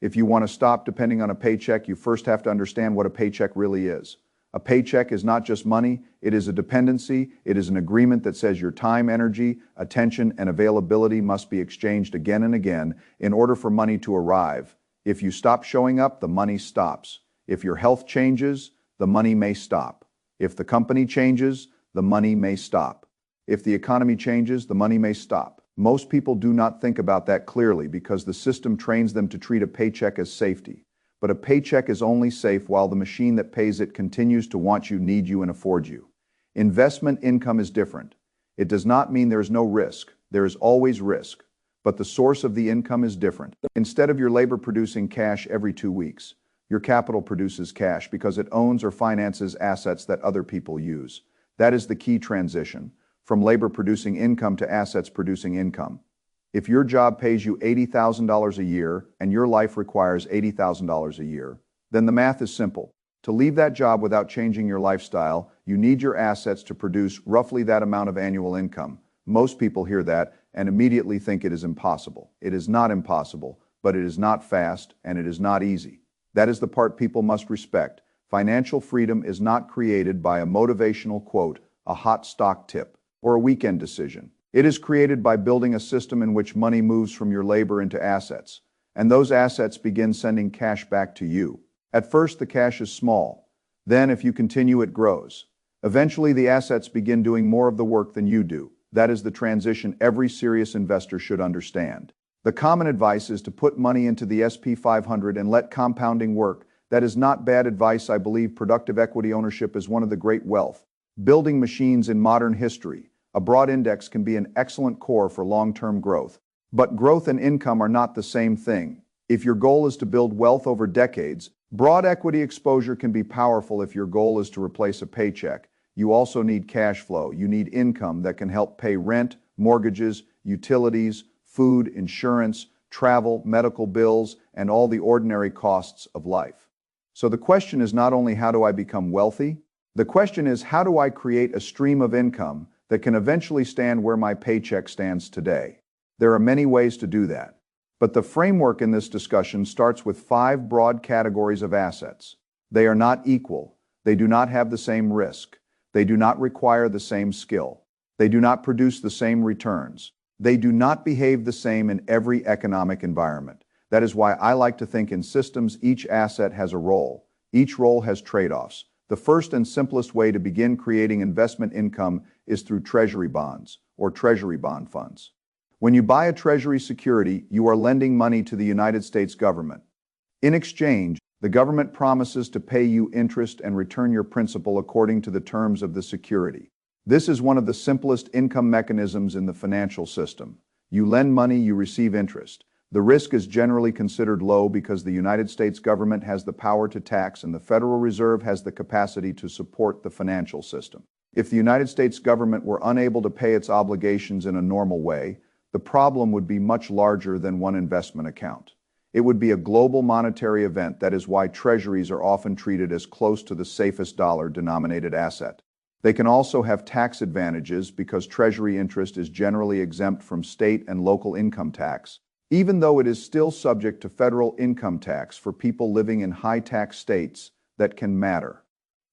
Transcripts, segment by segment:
If you want to stop depending on a paycheck, you first have to understand what a paycheck really is. A paycheck is not just money, it is a dependency, it is an agreement that says your time, energy, attention, and availability must be exchanged again and again in order for money to arrive. If you stop showing up, the money stops. If your health changes, the money may stop. If the company changes, the money may stop. If the economy changes, the money may stop. Most people do not think about that clearly because the system trains them to treat a paycheck as safety. But a paycheck is only safe while the machine that pays it continues to want you, need you, and afford you. Investment income is different. It does not mean there is no risk. There is always risk. But the source of the income is different. Instead of your labor producing cash every 2 weeks, your capital produces cash because it owns or finances assets that other people use. That is the key transition, from labor producing income to assets producing income. If your job pays you $80,000 a year and your life requires $80,000 a year, then the math is simple. To leave that job without changing your lifestyle, you need your assets to produce roughly that amount of annual income. Most people hear that and immediately think it is impossible. It is not impossible, but it is not fast and it is not easy. That is the part people must respect. Financial freedom is not created by a motivational quote, a hot stock tip, or a weekend decision. It is created by building a system in which money moves from your labor into assets, and those assets begin sending cash back to you. At first, the cash is small. Then, if you continue, it grows. Eventually, the assets begin doing more of the work than you do. That is the transition every serious investor should understand. The common advice is to put money into the S&P 500 and let compounding work. That is not bad advice. I believe productive equity ownership is one of the great wealth building machines in modern history. A broad index can be an excellent core for long-term growth. But growth and income are not the same thing. If your goal is to build wealth over decades, broad equity exposure can be powerful. If your goal is to replace a paycheck, you also need cash flow. You need income that can help pay rent, mortgages, utilities, food, insurance, travel, medical bills, and all the ordinary costs of life. So the question is not only how do I become wealthy? The question is how do I create a stream of income that can eventually stand where my paycheck stands today? There are many ways to do that. But the framework in this discussion starts with 5 broad categories of assets. They are not equal. They do not have the same risk. They do not require the same skill. They do not produce the same returns. They do not behave the same in every economic environment. That is why I like to think in systems. Each asset has a role. Each role has trade-offs. The first and simplest way to begin creating investment income is through treasury bonds or treasury bond funds. When you buy a treasury security, you are lending money to the United States government. In exchange, the government promises to pay you interest and return your principal according to the terms of the security. This is one of the simplest income mechanisms in the financial system. You lend money, you receive interest. The risk is generally considered low because the United States government has the power to tax and the Federal Reserve has the capacity to support the financial system. If the United States government were unable to pay its obligations in a normal way, the problem would be much larger than one investment account. It would be a global monetary event. That is why treasuries are often treated as close to the safest dollar-denominated asset. They can also have tax advantages because treasury interest is generally exempt from state and local income tax, even though it is still subject to federal income tax for people living in high-tax states. That can matter.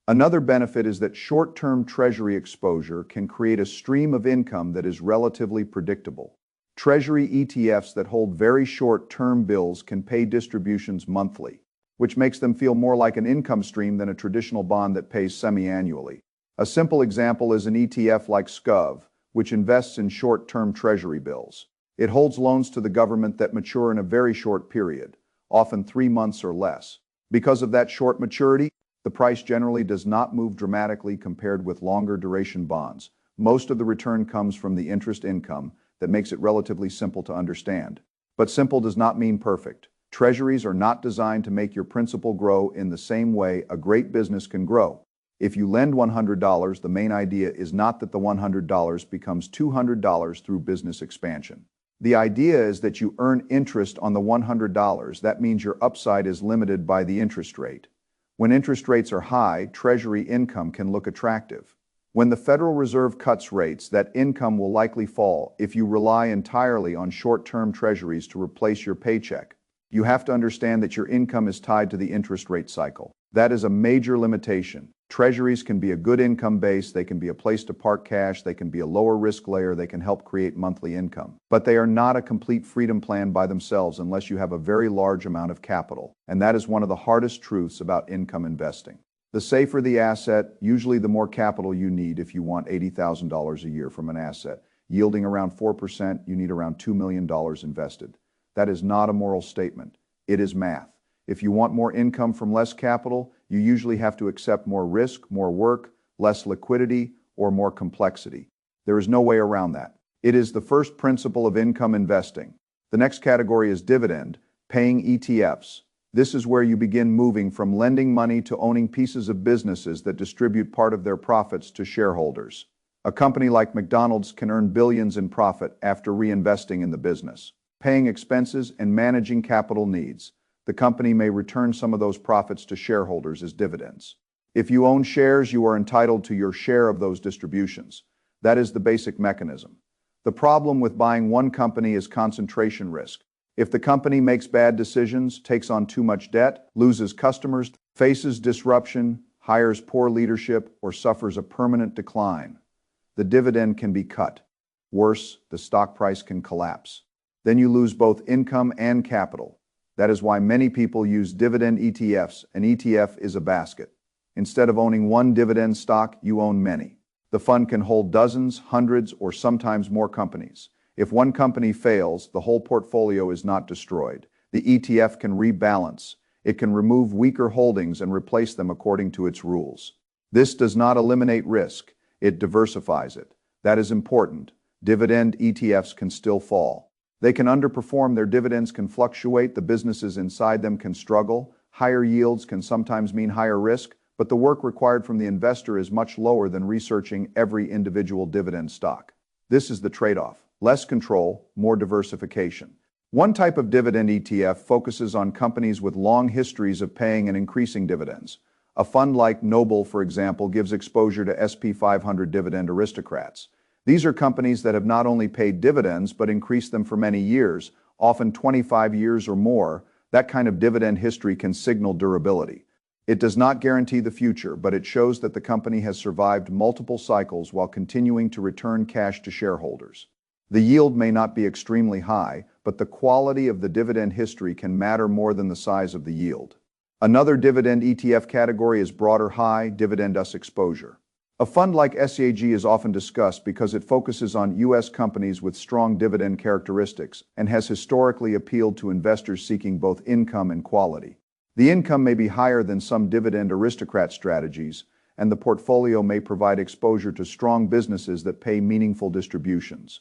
Another benefit is that short-term treasury exposure can create a stream of income that is relatively predictable. Treasury ETFs that hold very short-term bills can pay distributions monthly, which makes them feel more like an income stream than a traditional bond that pays semi-annually. A simple example is an ETF like SCOV, which invests in short-term treasury bills. It holds loans to the government that mature in a very short period, often 3 months or less. Because of that short maturity, the price generally does not move dramatically compared with longer duration bonds. Most of the return comes from the interest income. That makes it relatively simple to understand. But simple does not mean perfect. Treasuries are not designed to make your principal grow in the same way a great business can grow. If you lend $100, the main idea is not that the $100 becomes $200 through business expansion. The idea is that you earn interest on the $100. That means your upside is limited by the interest rate. When interest rates are high, treasury income can look attractive. When the Federal Reserve cuts rates, that income will likely fall if you rely entirely on short-term treasuries to replace your paycheck. You have to understand that your income is tied to the interest rate cycle. That is a major limitation. Treasuries can be a good income base, they can be a place to park cash, they can be a lower risk layer, they can help create monthly income. But they are not a complete freedom plan by themselves unless you have a very large amount of capital. And that is one of the hardest truths about income investing. The safer the asset, usually the more capital you need. If you want $80,000 a year from an asset, yielding around 4%, you need around $2 million invested. That is not a moral statement. It is math. If you want more income from less capital, you usually have to accept more risk, more work, less liquidity, or more complexity. There is no way around that. It is the first principle of income investing. The next category is dividend, paying ETFs. This is where you begin moving from lending money to owning pieces of businesses that distribute part of their profits to shareholders. A company like McDonald's can earn billions in profit after reinvesting in the business, paying expenses and managing capital needs. The company may return some of those profits to shareholders as dividends. If you own shares, you are entitled to your share of those distributions. That is the basic mechanism. The problem with buying one company is concentration risk. If the company makes bad decisions, takes on too much debt, loses customers, faces disruption, hires poor leadership, or suffers a permanent decline, the dividend can be cut. Worse, the stock price can collapse. Then you lose both income and capital. That is why many people use dividend ETFs. An ETF is a basket. Instead of owning one dividend stock, you own many. The fund can hold dozens, hundreds, or sometimes more companies. If one company fails, the whole portfolio is not destroyed. The ETF can rebalance. It can remove weaker holdings and replace them according to its rules. This does not eliminate risk. It diversifies it. That is important. Dividend ETFs can still fall. They can underperform, their dividends can fluctuate, the businesses inside them can struggle. Higher yields can sometimes mean higher risk, but the work required from the investor is much lower than researching every individual dividend stock. This is the trade-off. Less control, more diversification. One type of dividend ETF focuses on companies with long histories of paying and increasing dividends. A fund like Noble, for example, gives exposure to S&P 500 dividend aristocrats. These are companies that have not only paid dividends but increased them for many years, often 25 years or more. That kind of dividend history can signal durability. It does not guarantee the future, but it shows that the company has survived multiple cycles while continuing to return cash to shareholders. The yield may not be extremely high, but the quality of the dividend history can matter more than the size of the yield. Another dividend ETF category is broader high dividend US exposure. A fund like SAG is often discussed because it focuses on U.S. companies with strong dividend characteristics and has historically appealed to investors seeking both income and quality. The income may be higher than some dividend aristocrat strategies, and the portfolio may provide exposure to strong businesses that pay meaningful distributions.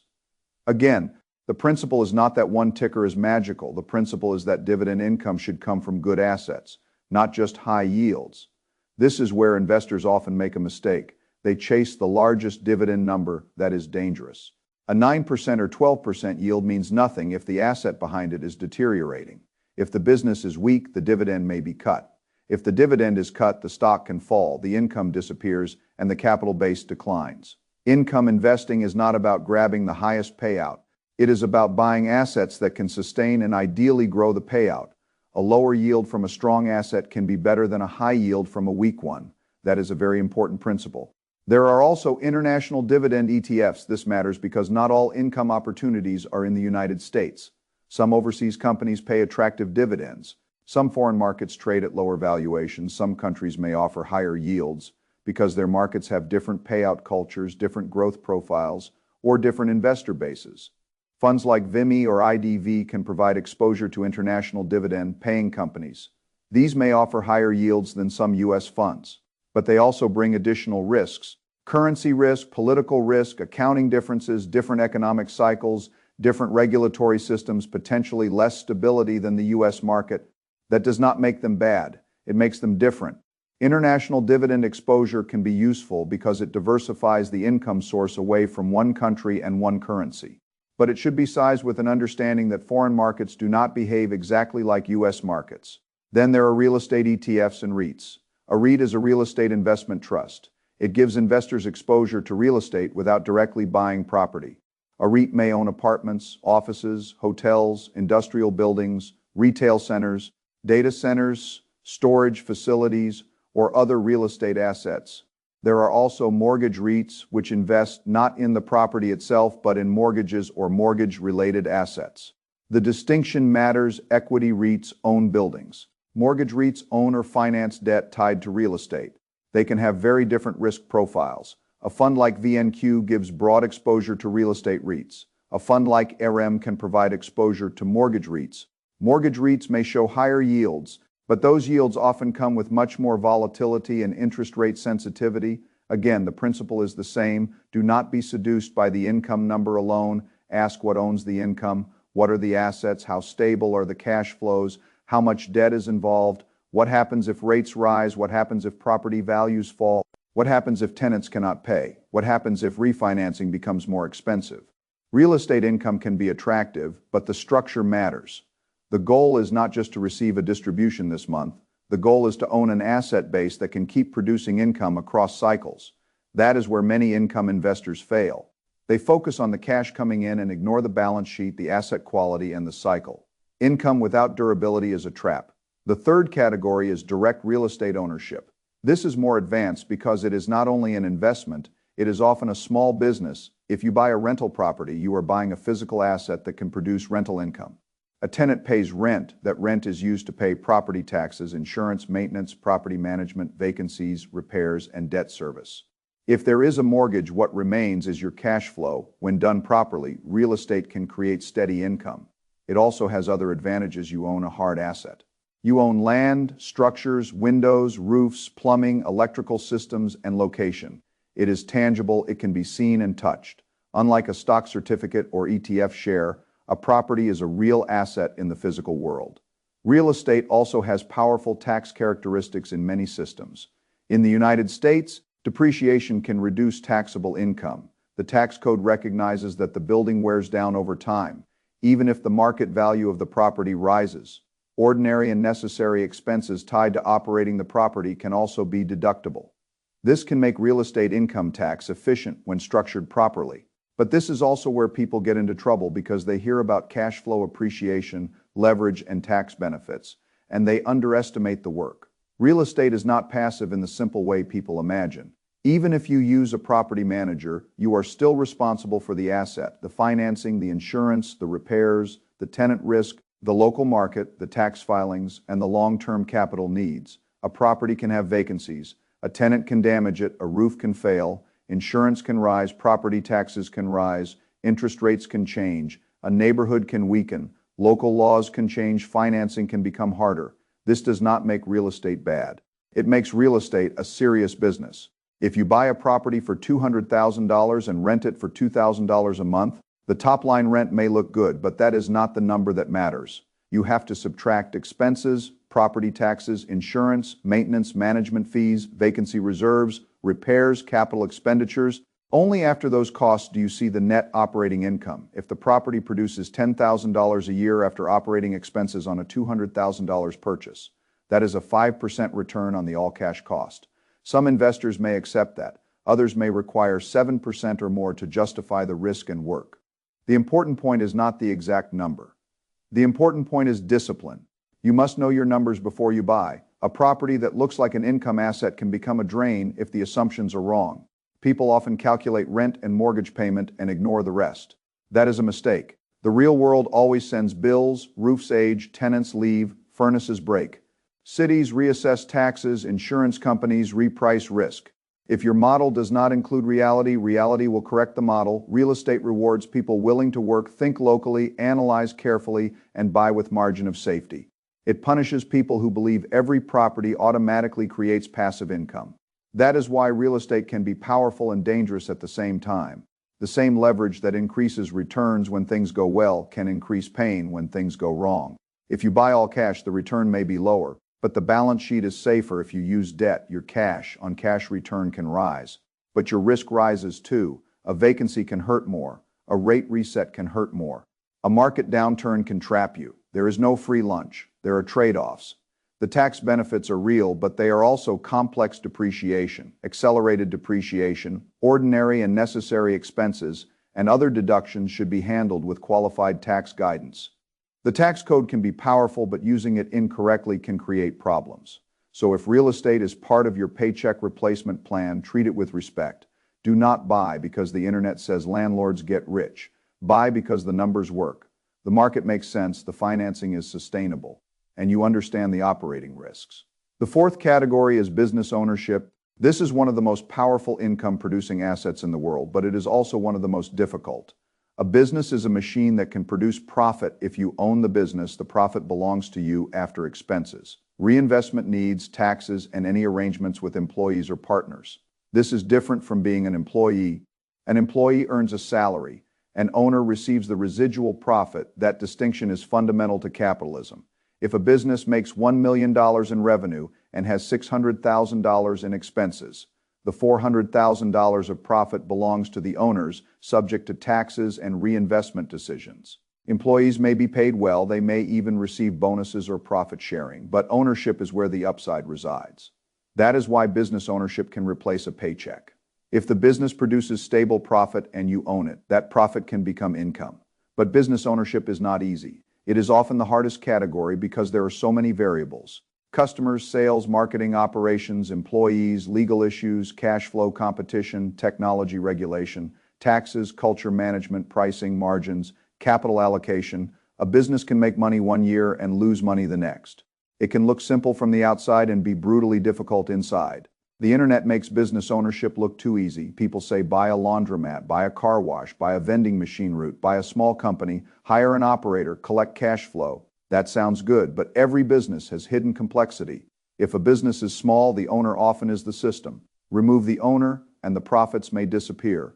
Again, the principle is not that one ticker is magical. The principle is that dividend income should come from good assets, not just high yields. This is where investors often make a mistake. They chase the largest dividend number. That is dangerous. A 9% or 12% yield means nothing if the asset behind it is deteriorating. If the business is weak, the dividend may be cut. If the dividend is cut, the stock can fall, the income disappears, and the capital base declines. Income investing is not about grabbing the highest payout. It is about buying assets that can sustain and ideally grow the payout. A lower yield from a strong asset can be better than a high yield from a weak one. That is a very important principle. There are also international dividend ETFs. This matters because not all income opportunities are in the United States. Some overseas companies pay attractive dividends. Some foreign markets trade at lower valuations. Some countries may offer higher yields because their markets have different payout cultures, different growth profiles, or different investor bases. Funds like VIMI or IDV can provide exposure to international dividend-paying companies. These may offer higher yields than some U.S. funds, but they also bring additional risks. Currency risk, political risk, accounting differences, different economic cycles, different regulatory systems, potentially less stability than the U.S. market. That does not make them bad. It makes them different. International dividend exposure can be useful because it diversifies the income source away from one country and one currency. But it should be sized with an understanding that foreign markets do not behave exactly like U.S. markets. Then there are real estate ETFs and REITs. A REIT is a real estate investment trust. It gives investors exposure to real estate without directly buying property. A REIT may own apartments, offices, hotels, industrial buildings, retail centers, data centers, storage facilities, or other real estate assets. There are also mortgage REITs, which invest not in the property itself, but in mortgages or mortgage-related assets. The distinction matters. Equity REITs own buildings. Mortgage REITs own or finance debt tied to real estate. They can have very different risk profiles. A fund like VNQ gives broad exposure to real estate REITs. A fund like RM can provide exposure to mortgage REITs. Mortgage REITs may show higher yields, but those yields often come with much more volatility and interest rate sensitivity. Again, the principle is the same. Do not be seduced by the income number alone. Ask what owns the income, what are the assets, how stable are the cash flows, how much debt is involved, what happens if rates rise, what happens if property values fall, what happens if tenants cannot pay, what happens if refinancing becomes more expensive. Real estate income can be attractive, but the structure matters. The goal is not just to receive a distribution this month. The goal is to own an asset base that can keep producing income across cycles. That is where many income investors fail. They focus on the cash coming in and ignore the balance sheet, the asset quality, and the cycle. Income without durability is a trap. The third category is direct real estate ownership. This is more advanced because it is not only an investment, it is often a small business. If you buy a rental property, you are buying a physical asset that can produce rental income. A tenant pays rent. That rent is used to pay property taxes, insurance, maintenance, property management, vacancies, repairs, and debt service. If there is a mortgage, what remains is your cash flow. When done properly, real estate can create steady income. It also has other advantages. You own a hard asset. You own land, structures, windows, roofs, plumbing, electrical systems, and location. It is tangible. It can be seen and touched. Unlike a stock certificate or ETF share, a property is a real asset in the physical world. Real estate also has powerful tax characteristics in many systems. In the United States, depreciation can reduce taxable income. The tax code recognizes that the building wears down over time, even if the market value of the property rises. Ordinary and necessary expenses tied to operating the property can also be deductible. This can make real estate income tax efficient when structured properly. But this is also where people get into trouble because they hear about cash flow appreciation, leverage, and tax benefits, and they underestimate the work. Real estate is not passive in the simple way people imagine. Even if you use a property manager, you are still responsible for the asset, the financing, the insurance, the repairs, the tenant risk, the local market, the tax filings, and the long-term capital needs. A property can have vacancies. A tenant can damage it. A roof can fail. Insurance can rise, property taxes can rise, interest rates can change, a neighborhood can weaken, local laws can change, financing can become harder. This does not make real estate bad. It makes real estate a serious business. If you buy a property for $200,000 and rent it for $2,000 a month, the top-line rent may look good, but that is not the number that matters. You have to subtract expenses, property taxes, insurance, maintenance, management fees, vacancy reserves, repairs, capital expenditures. Only after those costs do you see the net operating income. If the property produces $10,000 a year after operating expenses on a $200,000 purchase, that is a 5% return on the all-cash cost. Some investors may accept that. Others may require 7% or more to justify the risk and work. The important point is not the exact number. The important point is discipline. You must know your numbers before you buy. A property that looks like an income asset can become a drain if the assumptions are wrong. People often calculate rent and mortgage payment and ignore the rest. That is a mistake. The real world always sends bills, roofs age, tenants leave, furnaces break. Cities reassess taxes, insurance companies reprice risk. If your model does not include reality, reality will correct the model. Real estate rewards people willing to work, think locally, analyze carefully, and buy with margin of safety. It punishes people who believe every property automatically creates passive income. That is why real estate can be powerful and dangerous at the same time. The same leverage that increases returns when things go well can increase pain when things go wrong. If you buy all cash, the return may be lower, but the balance sheet is safer. If you use debt, your cash on cash return can rise. But your risk rises too. A vacancy can hurt more. A rate reset can hurt more. A market downturn can trap you. There is no free lunch. There are trade-offs. The tax benefits are real, but they are also complex depreciation, accelerated depreciation, ordinary and necessary expenses, and other deductions should be handled with qualified tax guidance. The tax code can be powerful, but using it incorrectly can create problems. So if real estate is part of your paycheck replacement plan, treat it with respect. Do not buy because the internet says landlords get rich. Buy because the numbers work. The market makes sense, the financing is sustainable, and you understand the operating risks. The fourth category is business ownership. This is one of the most powerful income-producing assets in the world, but it is also one of the most difficult. A business is a machine that can produce profit. If you own the business, the profit belongs to you after expenses, reinvestment needs, taxes, and any arrangements with employees or partners. This is different from being an employee. An employee earns a salary. An owner receives the residual profit. That distinction is fundamental to capitalism. If a business makes $1 million in revenue and has $600,000 in expenses, the $400,000 of profit belongs to the owners, subject to taxes and reinvestment decisions. Employees may be paid well, they may even receive bonuses or profit sharing, but ownership is where the upside resides. That is why business ownership can replace a paycheck. If the business produces stable profit and you own it, that profit can become income. But business ownership is not easy. It is often the hardest category because there are so many variables. Customers, sales, marketing, operations, employees, legal issues, cash flow, competition, technology regulation, taxes, culture management, pricing, margins, capital allocation. A business can make money one year and lose money the next. It can look simple from the outside and be brutally difficult inside. The internet makes business ownership look too easy. People say buy a laundromat, buy a car wash, buy a vending machine route, buy a small company, hire an operator, collect cash flow. That sounds good, but every business has hidden complexity. If a business is small, the owner often is the system. Remove the owner, and the profits may disappear.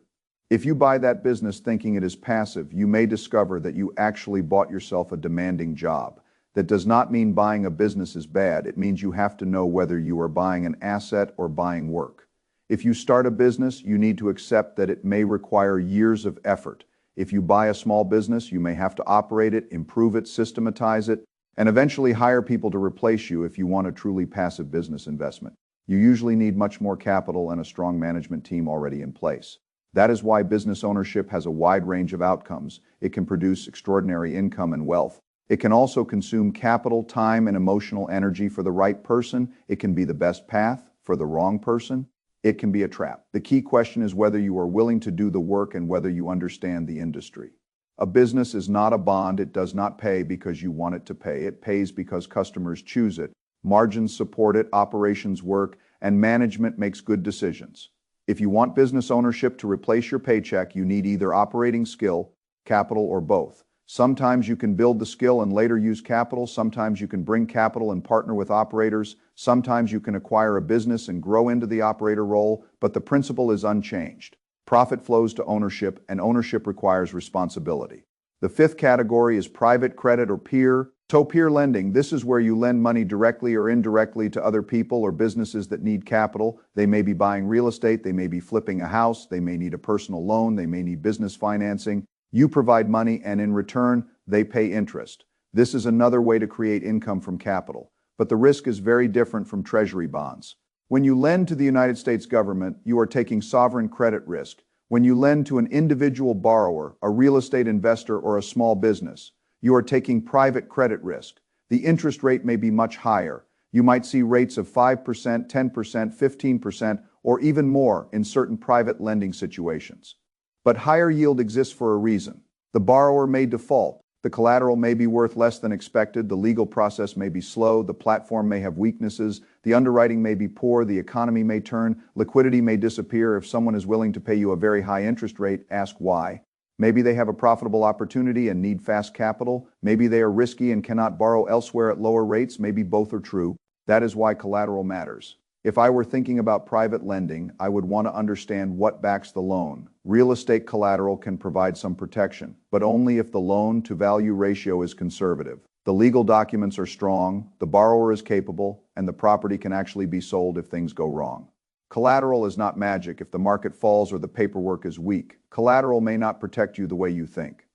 If you buy that business thinking it is passive, you may discover that you actually bought yourself a demanding job. That does not mean buying a business is bad. It means you have to know whether you are buying an asset or buying work. If you start a business, you need to accept that it may require years of effort. If you buy a small business, you may have to operate it, improve it, systematize it, and eventually hire people to replace you if you want a truly passive business investment. You usually need much more capital and a strong management team already in place. That is why business ownership has a wide range of outcomes. It can produce extraordinary income and wealth. It can also consume capital, time, and emotional energy. For the right person, it can be the best path. For the wrong person, it can be a trap. The key question is whether you are willing to do the work and whether you understand the industry. A business is not a bond. It does not pay because you want it to pay. It pays because customers choose it, margins support it, operations work, and management makes good decisions. If you want business ownership to replace your paycheck, you need either operating skill, capital, or both. Sometimes you can build the skill and later use capital. Sometimes you can bring capital and partner with operators. Sometimes you can acquire a business and grow into the operator role, but the principle is unchanged. Profit flows to ownership, and ownership requires responsibility. The fifth category is private credit or peer-to-peer lending. This is where you lend money directly or indirectly to other people or businesses that need capital. They may be buying real estate, they may be flipping a house, they may need a personal loan, they may need business financing. You provide money, and in return, they pay interest. This is another way to create income from capital. But the risk is very different from Treasury bonds. When you lend to the United States government, you are taking sovereign credit risk. When you lend to an individual borrower, a real estate investor, or a small business, you are taking private credit risk. The interest rate may be much higher. You might see rates of 5%, 10%, 15%, or even more in certain private lending situations. But higher yield exists for a reason. The borrower may default. The collateral may be worth less than expected. The legal process may be slow. The platform may have weaknesses. The underwriting may be poor. The economy may turn. Liquidity may disappear. If someone is willing to pay you a very high interest rate, ask why. Maybe they have a profitable opportunity and need fast capital. Maybe they are risky and cannot borrow elsewhere at lower rates. Maybe both are true. That is why collateral matters. If I were thinking about private lending, I would want to understand what backs the loan. Real estate collateral can provide some protection, but only if the loan-to-value ratio is conservative. The legal documents are strong, the borrower is capable, and the property can actually be sold if things go wrong. Collateral is not magic. If the market falls or the paperwork is weak, collateral may not protect you the way you think.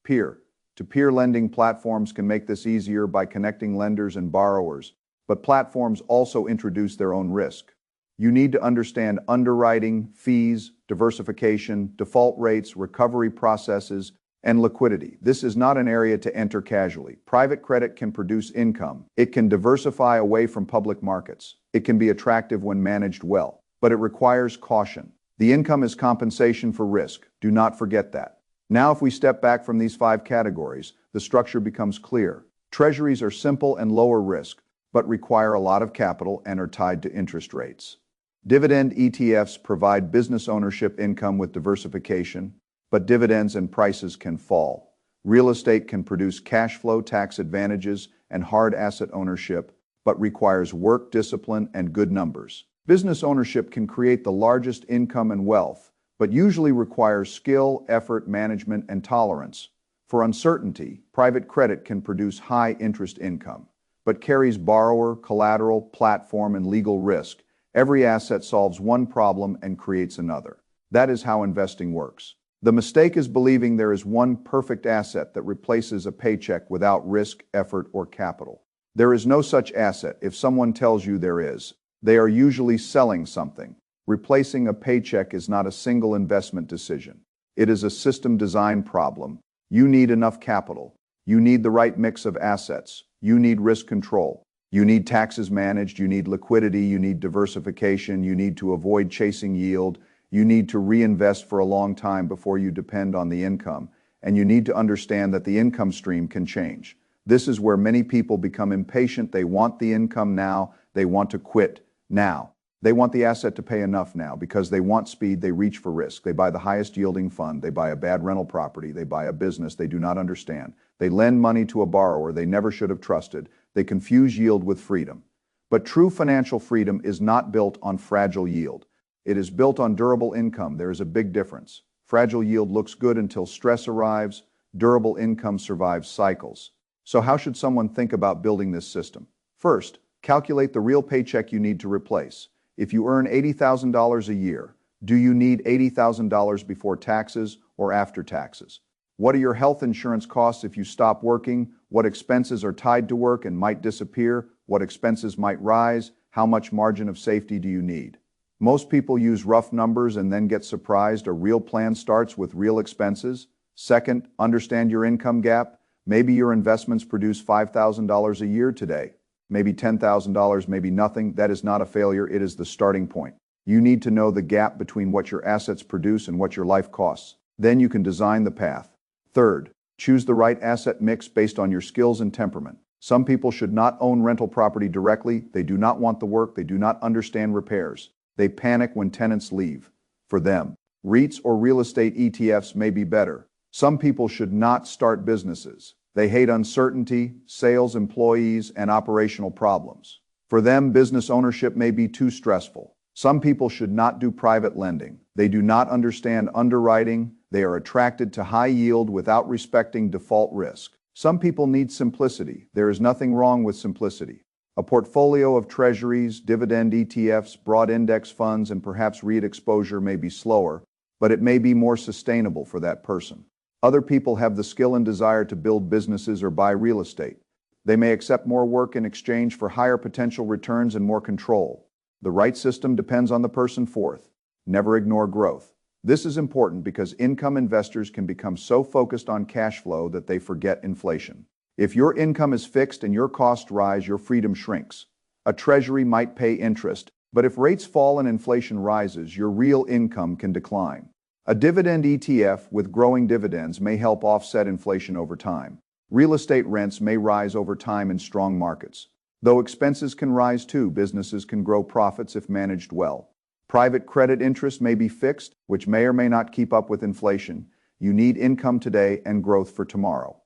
Peer-to-peer lending platforms can make this easier by connecting lenders and borrowers. But platforms also introduce their own risk. You need to understand underwriting, fees, diversification, default rates, recovery processes, And liquidity. This is not an area to enter casually. Private credit can produce income. It can diversify away from public markets. It can be attractive when managed well, but it requires caution. The income is compensation for risk. Do not forget that. Now, if we step back from these 5 categories, the structure becomes clear. Treasuries are simple and lower risk, but require a lot of capital and are tied to interest rates. Dividend ETFs provide business ownership income with diversification, but dividends and prices can fall. Real estate can produce cash flow tax advantages and hard asset ownership, but requires work discipline and good numbers. Business ownership can create the largest income and wealth, but usually requires skill, effort, management, and tolerance. For uncertainty, private credit can produce high interest income, but carries borrower, collateral, platform, and legal risk. Every asset solves one problem and creates another. That is how investing works. The mistake is believing there is one perfect asset that replaces a paycheck without risk, effort, or capital. There is no such asset. If someone tells you there is, they are usually selling something. Replacing a paycheck is not a single investment decision. It is a system design problem. You need enough capital. You need the right mix of assets. You need risk control. You need taxes managed. You need liquidity. You need diversification. You need to avoid chasing yield. You need to reinvest for a long time before you depend on the income. And you need to understand that the income stream can change. This is where many people become impatient. They want the income now. They want to quit now. They want the asset to pay enough now because they want speed. They reach for risk. They buy the highest yielding fund. They buy a bad rental property. They buy a business they do not understand. They lend money to a borrower they never should have trusted. They confuse yield with freedom. But true financial freedom is not built on fragile yield. It is built on durable income. There is a big difference. Fragile yield looks good until stress arrives. Durable income survives cycles. So how should someone think about building this system? First, calculate the real paycheck you need to replace. If you earn $80,000 a year, do you need $80,000 before taxes or after taxes? What are your health insurance costs if you stop working? What expenses are tied to work and might disappear? What expenses might rise? How much margin of safety do you need? Most people use rough numbers and then get surprised. A real plan starts with real expenses. Second, understand your income gap. Maybe your investments produce $5,000 a year today. Maybe $10,000, maybe nothing. That is not a failure. It is the starting point. You need to know the gap between what your assets produce and what your life costs. Then you can design the path. Third, choose the right asset mix based on your skills and temperament. Some people should not own rental property directly. They do not want the work. They do not understand repairs. They panic when tenants leave. For them, REITs or real estate ETFs may be better. Some people should not start businesses. They hate uncertainty, sales, employees, and operational problems. For them, business ownership may be too stressful. Some people should not do private lending. They do not understand underwriting. They are attracted to high yield without respecting default risk. Some people need simplicity. There is nothing wrong with simplicity. A portfolio of treasuries, dividend ETFs, broad index funds, and perhaps REIT exposure may be slower, but it may be more sustainable for that person. Other people have the skill and desire to build businesses or buy real estate. They may accept more work in exchange for higher potential returns and more control. The right system depends on the person. Fourth, never ignore growth. This is important because income investors can become so focused on cash flow that they forget inflation. If your income is fixed and your costs rise, your freedom shrinks. A treasury might pay interest, but if rates fall and inflation rises, your real income can decline. A dividend ETF with growing dividends may help offset inflation over time. Real estate rents may rise over time in strong markets. Though expenses can rise too, businesses can grow profits if managed well. Private credit interest may be fixed, which may or may not keep up with inflation. You need income today and growth for tomorrow.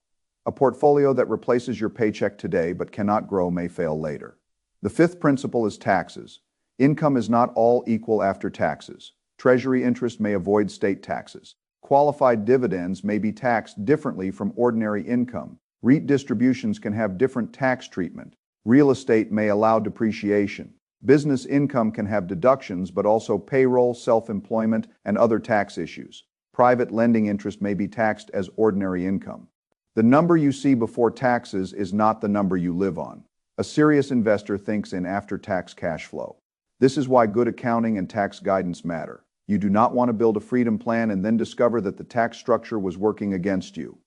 A portfolio that replaces your paycheck today but cannot grow may fail later. The fifth principle is taxes. Income is not all equal after taxes. Treasury interest may avoid state taxes. Qualified dividends may be taxed differently from ordinary income. REIT distributions can have different tax treatment. Real estate may allow depreciation. Business income can have deductions, but also payroll, self-employment, and other tax issues. Private lending interest may be taxed as ordinary income. The number you see before taxes is not the number you live on. A serious investor thinks in after-tax cash flow. This is why good accounting and tax guidance matter. You do not want to build a freedom plan and then discover that the tax structure was working against you.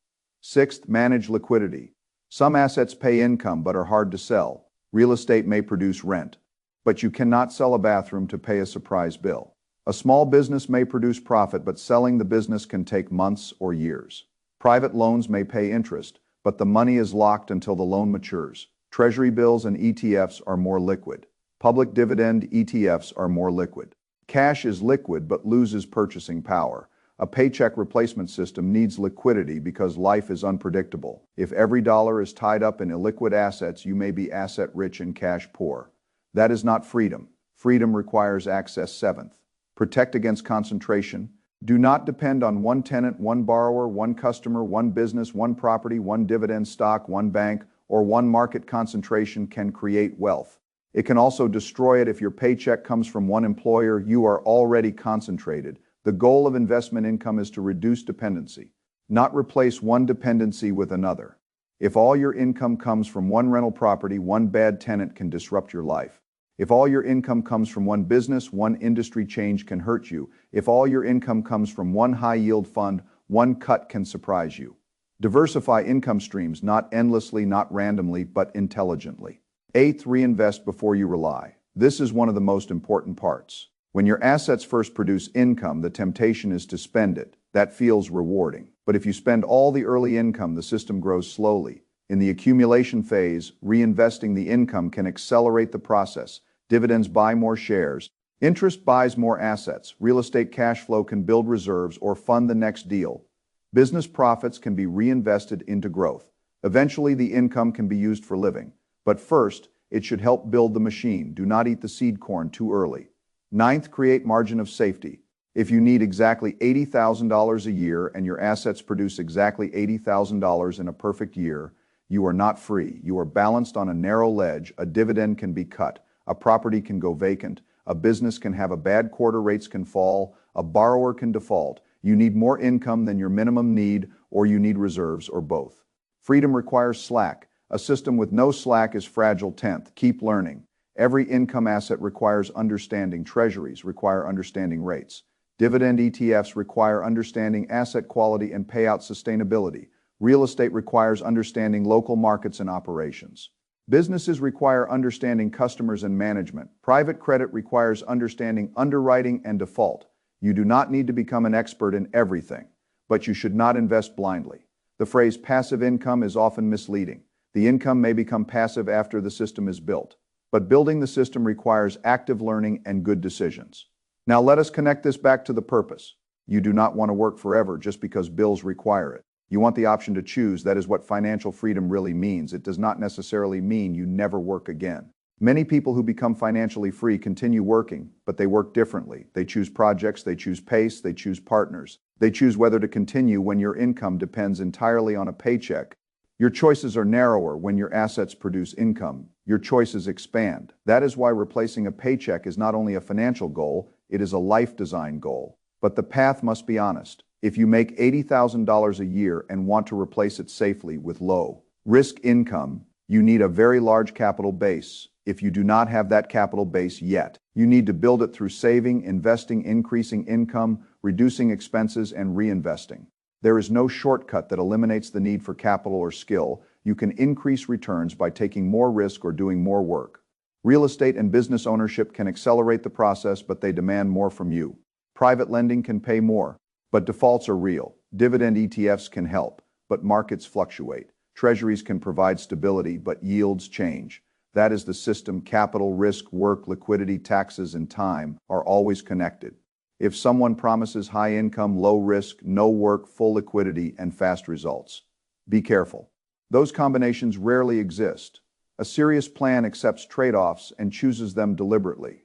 Sixth, manage liquidity. Some assets pay income but are hard to sell. Real estate may produce rent, but you cannot sell a bathroom to pay a surprise bill. A small business may produce profit, but selling the business can take months or years. Private loans may pay interest, but the money is locked until the loan matures. Treasury bills and ETFs are more liquid. Public dividend ETFs are more liquid. Cash is liquid but loses purchasing power. A paycheck replacement system needs liquidity because life is unpredictable. If every dollar is tied up in illiquid assets, you may be asset rich and cash poor. That is not freedom. Freedom requires access. Seventh, protect against concentration. Do not depend on one tenant, one borrower, one customer, one business, one property, one dividend stock, one bank, or one market. Concentration can create wealth. It can also destroy it. If your paycheck comes from one employer, you are already concentrated. The goal of investment income is to reduce dependency, not replace one dependency with another. If all your income comes from one rental property, one bad tenant can disrupt your life. If all your income comes from one business, one industry change can hurt you. If all your income comes from one high-yield fund, one cut can surprise you. Diversify income streams, not endlessly, not randomly, but intelligently. Eighth, reinvest before you rely. This is one of the most important parts. When your assets first produce income, the temptation is to spend it. That feels rewarding. But if you spend all the early income, the system grows slowly. In the accumulation phase, reinvesting the income can accelerate the process. Dividends buy more shares. Interest buys more assets. Real estate cash flow can build reserves or fund the next deal. Business profits can be reinvested into growth. Eventually, the income can be used for living. But first, it should help build the machine. Do not eat the seed corn too early. Ninth, create margin of safety. If you need exactly $80,000 a year and your assets produce exactly $80,000 in a perfect year, you are not free. You are balanced on a narrow ledge. A dividend can be cut. A property can go vacant. A business can have a bad quarter. Rates can fall. A borrower can default. You need more income than your minimum need, or you need reserves, or both. Freedom requires slack. A system with no slack is fragile. 10th, keep learning. Every income asset requires understanding. Treasuries require understanding rates. Dividend ETFs require understanding asset quality and payout sustainability. Real estate requires understanding local markets and operations. Businesses require understanding customers and management. Private credit requires understanding underwriting and default. You do not need to become an expert in everything, but you should not invest blindly. The phrase passive income is often misleading. The income may become passive after the system is built. But building the system requires active learning and good decisions. Now let us connect this back to the purpose. You do not want to work forever just because bills require it. You want the option to choose. That is what financial freedom really means. It does not necessarily mean you never work again. Many people who become financially free continue working, but they work differently. They choose projects, they choose pace, they choose partners. They choose whether to continue when your income depends entirely on a paycheck. Your choices are narrower when your assets produce income. Your choices expand. That is why replacing a paycheck is not only a financial goal, it is a life design goal. But the path must be honest. If you make $80,000 a year and want to replace it safely with low risk income, you need a very large capital base. If you do not have that capital base yet, you need to build it through saving, investing, increasing income, reducing expenses, and reinvesting. There is no shortcut that eliminates the need for capital or skill. You can increase returns by taking more risk or doing more work. Real estate and business ownership can accelerate the process, but they demand more from you. Private lending can pay more, but defaults are real. Dividend ETFs can help, but markets fluctuate. Treasuries can provide stability, but yields change. That is the system. Capital, risk, work, liquidity, taxes, and time are always connected. If someone promises high income, low risk, no work, full liquidity, and fast results, be careful. Those combinations rarely exist. A serious plan accepts trade-offs and chooses them deliberately.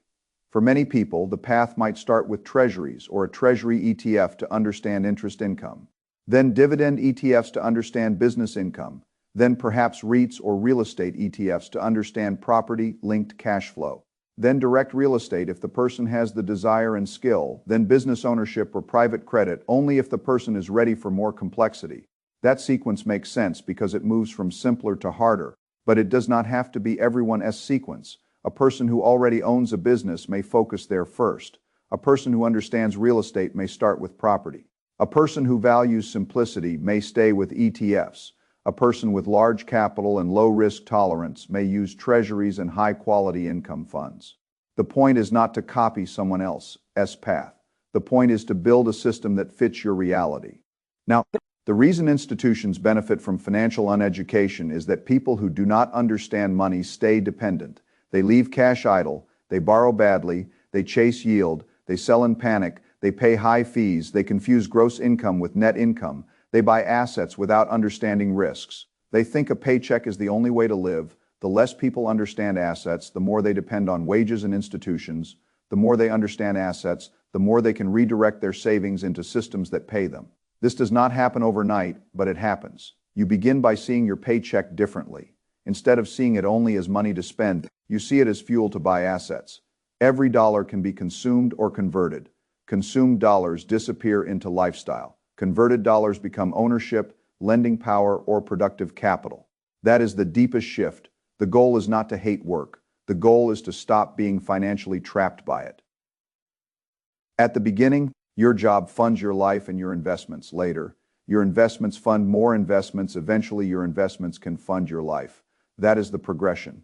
For many people, the path might start with treasuries or a treasury ETF to understand interest income, then dividend ETFs to understand business income, then perhaps REITs or real estate ETFs to understand property-linked cash flow, then direct real estate if the person has the desire and skill, then business ownership or private credit only if the person is ready for more complexity. That sequence makes sense because it moves from simpler to harder, but it does not have to be everyone's sequence. A person who already owns a business may focus there first. A person who understands real estate may start with property. A person who values simplicity may stay with ETFs. A person with large capital and low risk tolerance may use treasuries and high-quality income funds. The point is not to copy someone else's path. The point is to build a system that fits your reality. Now, the reason institutions benefit from financial uneducation is that people who do not understand money stay dependent. They leave cash idle, they borrow badly, they chase yield, they sell in panic, they pay high fees, they confuse gross income with net income, they buy assets without understanding risks. They think a paycheck is the only way to live. The less people understand assets, the more they depend on wages and institutions. The more they understand assets, the more they can redirect their savings into systems that pay them. This does not happen overnight, but it happens. You begin by seeing your paycheck differently. Instead of seeing it only as money to spend, you see it as fuel to buy assets. Every dollar can be consumed or converted. Consumed dollars disappear into lifestyle. Converted dollars become ownership, lending power, or productive capital. That is the deepest shift. The goal is not to hate work. The goal is to stop being financially trapped by it. At the beginning, your job funds your life and your investments. Later, your investments fund more investments. Eventually, your investments can fund your life. That is the progression.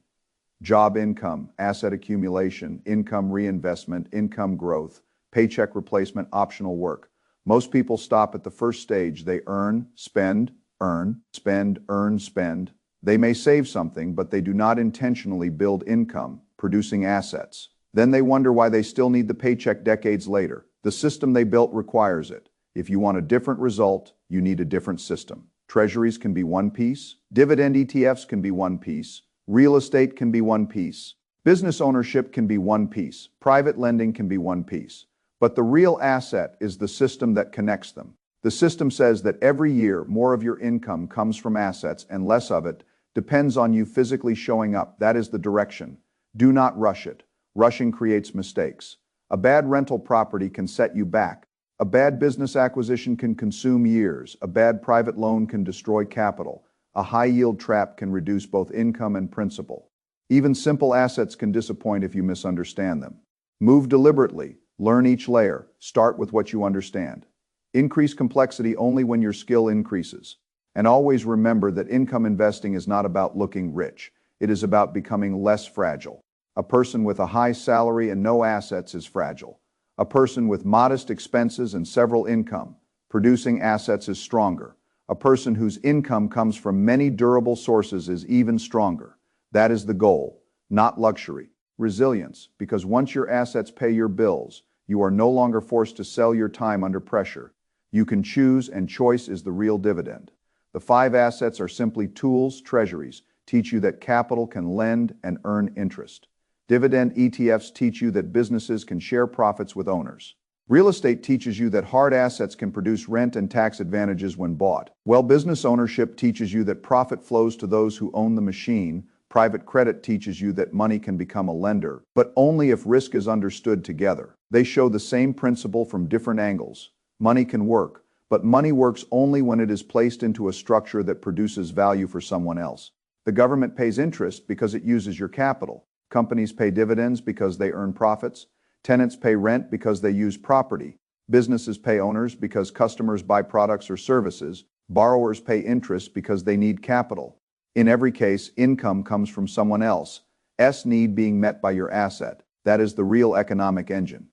Job income, asset accumulation, income reinvestment, income growth, paycheck replacement, optional work. Most people stop at the first stage. They earn, spend, earn, spend, earn, spend. They may save something, but they do not intentionally build income, producing assets. Then they wonder why they still need the paycheck decades later. The system they built requires it. If you want a different result, you need a different system. Treasuries can be one piece. Dividend ETFs can be one piece. Real estate can be one piece. Business ownership can be one piece. Private lending can be one piece. But the real asset is the system that connects them. The system says that every year, more of your income comes from assets and less of it depends on you physically showing up. That is the direction. Do not rush it. Rushing creates mistakes. A bad rental property can set you back. A bad business acquisition can consume years. A bad private loan can destroy capital. A high-yield trap can reduce both income and principal. Even simple assets can disappoint if you misunderstand them. Move deliberately. Learn each layer. Start with what you understand. Increase complexity only when your skill increases. And always remember that income investing is not about looking rich. It is about becoming less fragile. A person with a high salary and no assets is fragile. A person with modest expenses and several income producing assets is stronger. A person whose income comes from many durable sources is even stronger. That is the goal, not luxury. Resilience, because once your assets pay your bills, you are no longer forced to sell your time under pressure. You can choose, and choice is the real dividend. The 5 assets are simply tools. Treasuries teach you that capital can lend and earn interest. Dividend ETFs teach you that businesses can share profits with owners. Real estate teaches you that hard assets can produce rent and tax advantages when bought. Well, business ownership teaches you that profit flows to those who own the machine. Private credit teaches you that money can become a lender, but only if risk is understood together. They show the same principle from different angles. Money can work, but money works only when it is placed into a structure that produces value for someone else. The government pays interest because it uses your capital. Companies pay dividends because they earn profits. Tenants pay rent because they use property. Businesses pay owners because customers buy products or services. Borrowers pay interest because they need capital. In every case, income comes from someone else's need being met by your asset. That is the real economic engine.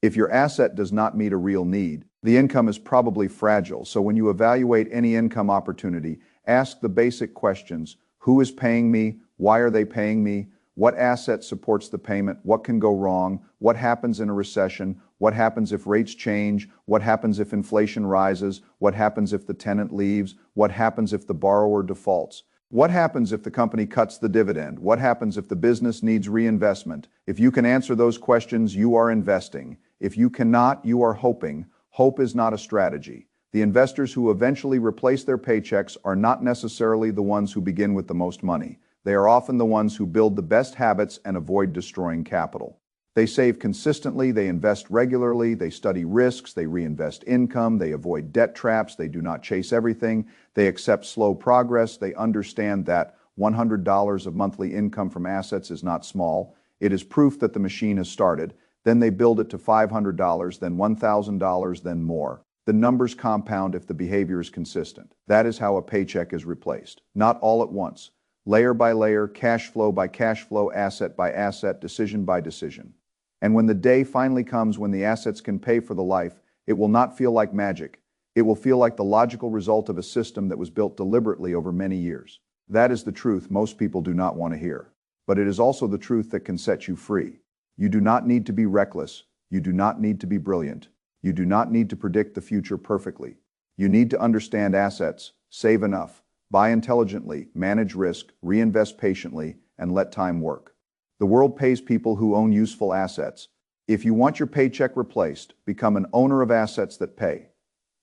If your asset does not meet a real need, the income is probably fragile. So when you evaluate any income opportunity, ask the basic questions. Who is paying me? Why are they paying me? What asset supports the payment? What can go wrong? What happens in a recession? What happens if rates change? What happens if inflation rises? What happens if the tenant leaves? What happens if the borrower defaults? What happens if the company cuts the dividend? What happens if the business needs reinvestment? If you can answer those questions, you are investing. If you cannot, you are hoping. Hope is not a strategy. The investors who eventually replace their paychecks are not necessarily the ones who begin with the most money. They are often the ones who build the best habits and avoid destroying capital. They save consistently, they invest regularly, they study risks, they reinvest income, they avoid debt traps, they do not chase everything, they accept slow progress, they understand that $100 of monthly income from assets is not small. It is proof that the machine has started. Then they build it to $500, then $1,000, then more. The numbers compound if the behavior is consistent. That is how a paycheck is replaced. Not all at once. Layer by layer, cash flow by cash flow, asset by asset, decision by decision. And when the day finally comes when the assets can pay for the life, it will not feel like magic. It will feel like the logical result of a system that was built deliberately over many years. That is the truth most people do not want to hear. But it is also the truth that can set you free. You do not need to be reckless. You do not need to be brilliant. You do not need to predict the future perfectly. You need to understand assets, save enough, buy intelligently, manage risk, reinvest patiently, and let time work. The world pays people who own useful assets. If you want your paycheck replaced, become an owner of assets that pay.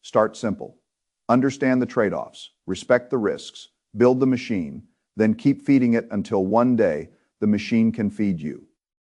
Start simple. Understand the trade-offs, respect the risks, build the machine, then keep feeding it until one day the machine can feed you.